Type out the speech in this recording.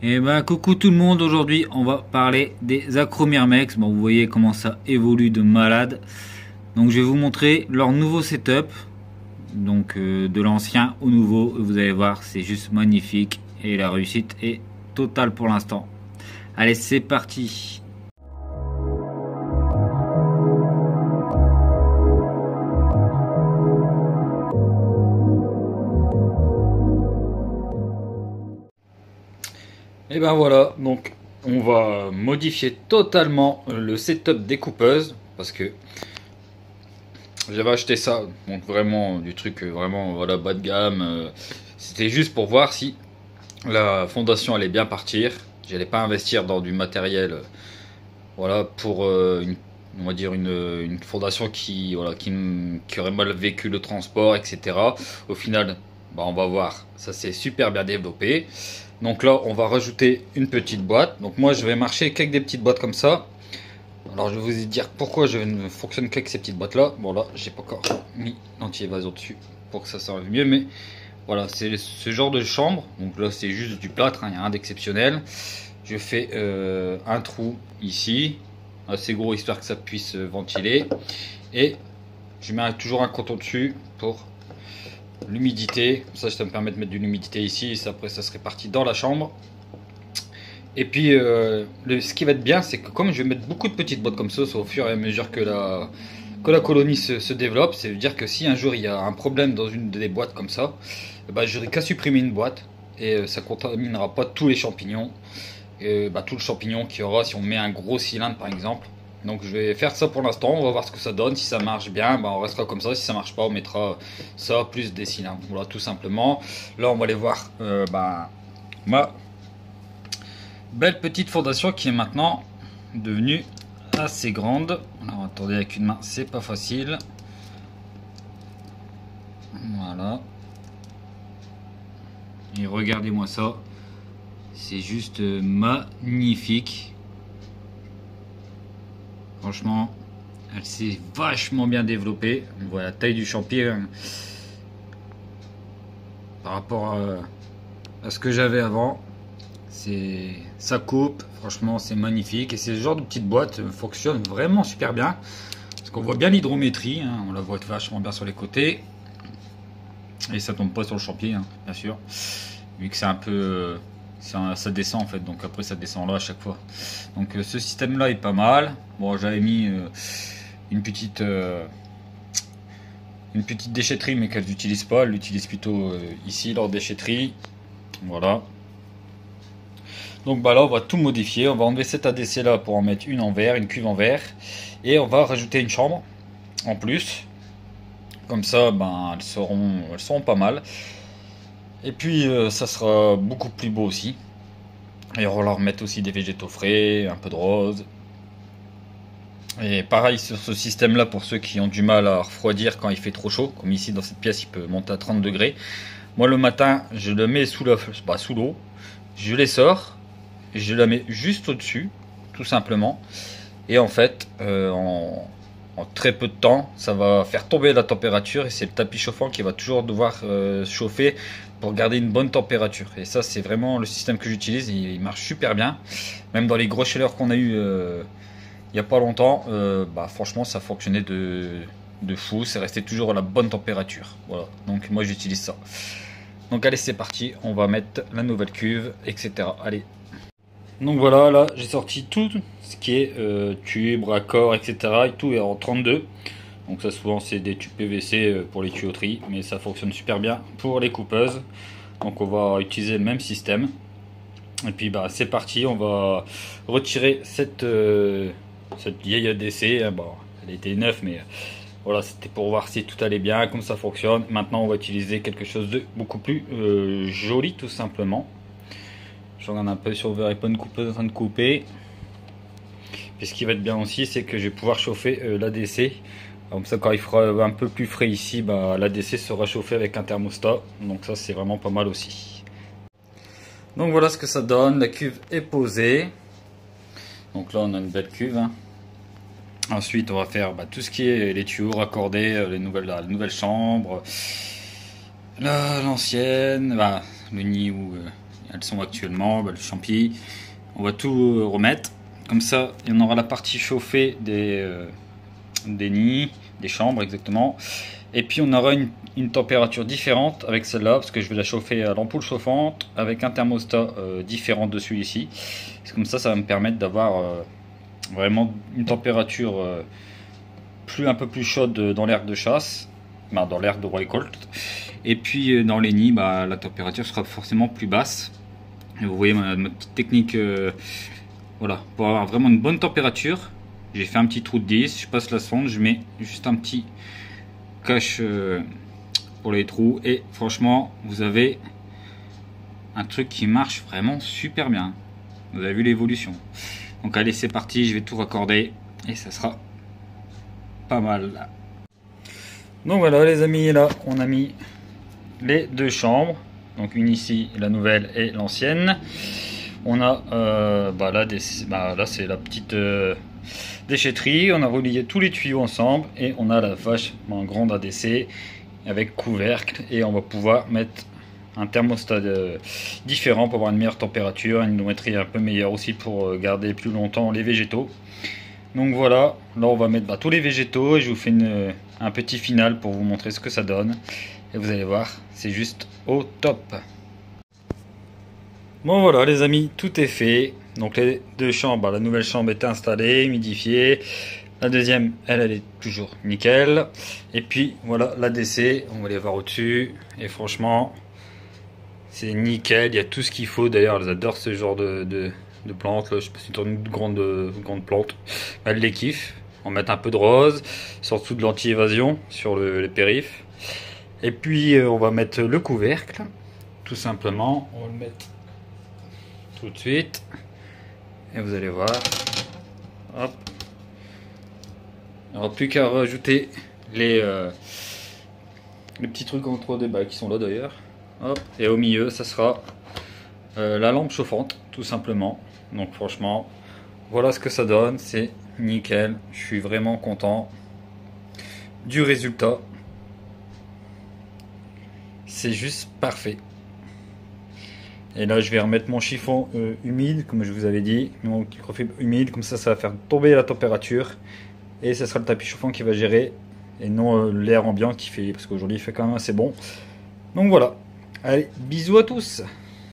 Et bah coucou tout le monde, aujourd'hui on va parler des Acromyrmex. Bon, vous voyez comment ça évolue de malade. Donc je vais vous montrer leur nouveau setup. Donc de l'ancien au nouveau, vous allez voir, c'est juste magnifique et la réussite est totale pour l'instant. Allez, c'est parti. Et ben voilà, donc on va modifier totalement le setup des coupeuses parce que j'avais acheté ça, donc vraiment du truc vraiment voilà bas de gamme. C'était juste pour voir si la fondation allait bien partir. J'allais pas investir dans du matériel, voilà pour on va dire une fondation qui voilà qui aurait mal vécu le transport, etc. Au final, bah, on va voir, ça s'est super bien développé. Donc là, on va rajouter une petite boîte. Donc moi, je vais marcher qu'avec des petites boîtes comme ça. Alors je vais vous dire pourquoi je ne fonctionne qu'avec ces petites boîtes là. Bon là, j'ai pas encore mis l'anti-évasion dessus pour que ça s'enlève mieux, mais voilà, c'est ce genre de chambre. Donc là, c'est juste du plâtre, hein, il n'y a rien d'exceptionnel. Je fais un trou ici, assez gros histoire que ça puisse ventiler, et je mets toujours un coton dessus pour l'humidité. Ça me permet de mettre de l'humidité ici, et après ça se répartit dans la chambre. Et puis ce qui va être bien, c'est que comme je vais mettre beaucoup de petites boîtes comme ça, au fur et à mesure que la colonie se développe, c'est à dire que si un jour il y a un problème dans une des boîtes comme ça, bah, je n'aurai qu'à supprimer une boîte et ça contaminera pas tous les champignons, bah, tout le champignon qu'il y aura si on met un gros cylindre par exemple. Donc je vais faire ça pour l'instant, on va voir ce que ça donne. Si ça marche bien, bah, on restera comme ça. Si ça marche pas, on mettra ça plus des cylindres. Voilà, tout simplement. Là, on va aller voir bah, ma belle petite fondation qui est maintenant devenue assez grande. Alors attendez, avec une main c'est pas facile. Voilà. Et regardez-moi ça. C'est juste magnifique. Franchement, elle s'est vachement bien développée. On voit la taille du champignon par rapport à ce que j'avais avant. Ça coupe, franchement c'est magnifique, et ce genre de petite boîte fonctionne vraiment super bien parce qu'on voit bien l'hydrométrie, hein, on la voit vachement bien sur les côtés et ça tombe pas sur le champignon, hein, bien sûr, vu que c'est un peu ça descend en fait, donc après ça descend là à chaque fois. Donc ce système là est pas mal. Bon, j'avais mis une petite déchetterie, mais qu'elle n'utilise pas, elle l'utilise plutôt ici leur déchetterie. Voilà. Donc bah là on va tout modifier, on va enlever cette ADC là pour en mettre une en verre, une cuve en verre, et on va rajouter une chambre en plus. Comme ça ben, elles seront pas mal. Et puis ça sera beaucoup plus beau aussi. Et on va leur mettre aussi des végétaux frais, un peu de rose. Et pareil sur ce système là, pour ceux qui ont du mal à refroidir quand il fait trop chaud, comme ici dans cette pièce il peut monter à 30 degrés. Moi le matin je le mets sous l'eau, je les sors. Je la mets juste au-dessus, tout simplement. Et en fait, en très peu de temps, ça va faire tomber la température. Et c'est le tapis chauffant qui va toujours devoir chauffer pour garder une bonne température. Et ça, c'est vraiment le système que j'utilise. Il marche super bien. Même dans les grosses chaleurs qu'on a eu il n'y a pas longtemps, bah, franchement, ça fonctionnait de fou. C'est resté toujours à la bonne température. Voilà. Donc moi, j'utilise ça. Donc allez, c'est parti. On va mettre la nouvelle cuve, etc. Allez. Donc voilà, là j'ai sorti tout ce qui est tubes, raccords, etc. Et tout est en 32. Donc ça souvent c'est des tubes PVC pour les tuyauteries, mais ça fonctionne super bien pour les coupeuses. Donc on va utiliser le même système. Et puis bah c'est parti, on va retirer cette vieille ADC. Bon, elle était neuve, mais voilà, c'était pour voir si tout allait bien, comme ça fonctionne. Maintenant on va utiliser quelque chose de beaucoup plus joli, tout simplement. Je regarde un peu si on verrait pas une coupeuse en train de couper. Puis ce qui va être bien aussi, c'est que je vais pouvoir chauffer l'ADC. Comme ça, quand il fera un peu plus frais ici, bah, l'ADC sera chauffé avec un thermostat. Donc ça, c'est vraiment pas mal aussi. Donc voilà ce que ça donne. La cuve est posée. Donc là, on a une belle cuve, hein. Ensuite, on va faire bah, tout ce qui est les tuyaux raccordés, la nouvelle chambre, l'ancienne, bah, le nid où elles sont actuellement, le champi. On va tout remettre. Comme ça, on aura la partie chauffée des nids, des chambres exactement. Et puis on aura une température différente avec celle-là, parce que je vais la chauffer à l'ampoule chauffante, avec un thermostat différent de celui-ci. Comme ça va me permettre d'avoir vraiment une température un peu plus chaude dans l'air de chasse, dans l'air de récolte. Et puis dans les nids, la température sera forcément plus basse. Et vous voyez ma petite technique, voilà, pour avoir vraiment une bonne température. J'ai fait un petit trou de 10, je passe la sonde, je mets juste un petit cache pour les trous, et franchement vous avez un truc qui marche vraiment super bien. Vous avez vu l'évolution. Donc allez, c'est parti, je vais tout raccorder et ça sera pas mal. Donc voilà les amis, là on a mis les deux chambres, donc une ici, la nouvelle, et l'ancienne. On a là c'est la petite déchetterie. On a relié tous les tuyaux ensemble et on a la vachement grande ADC avec couvercle, et on va pouvoir mettre un thermostat différent pour avoir une meilleure température, une volumétrie un peu meilleure aussi pour garder plus longtemps les végétaux. Donc voilà, là on va mettre tous les végétaux et je vous fais un petit final pour vous montrer ce que ça donne, et vous allez voir, c'est juste au top. Bon voilà les amis, tout est fait. Donc les deux chambres, la nouvelle chambre est installée, humidifiée. La deuxième, elle est toujours nickel. Et puis voilà l'ADC, on va les voir au-dessus. Et franchement, c'est nickel, il y a tout ce qu'il faut. D'ailleurs, elles adorent ce genre de plantes. Là. Je sais pas si c'est une grande plante. Elles les kiffent. On va mettre un peu de rose, surtout de l'anti-évasion sur les périphes. Et puis on va mettre le couvercle, tout simplement. On va le mettre tout de suite. Et vous allez voir. Hop. Il n'y aura plus qu'à rajouter les petits trucs entre des qui sont là d'ailleurs. Hop. Et au milieu, ça sera la lampe chauffante, tout simplement. Donc franchement, voilà ce que ça donne. C'est nickel. Je suis vraiment content du résultat. C'est juste parfait. Et là, je vais remettre mon chiffon humide, comme je vous avais dit, mon microfibre humide, comme ça va faire tomber la température. Et ce sera le tapis chauffant qui va gérer, et non l'air ambiant qui fait, parce qu'aujourd'hui il fait quand même assez bon. Donc voilà. Allez, bisous à tous.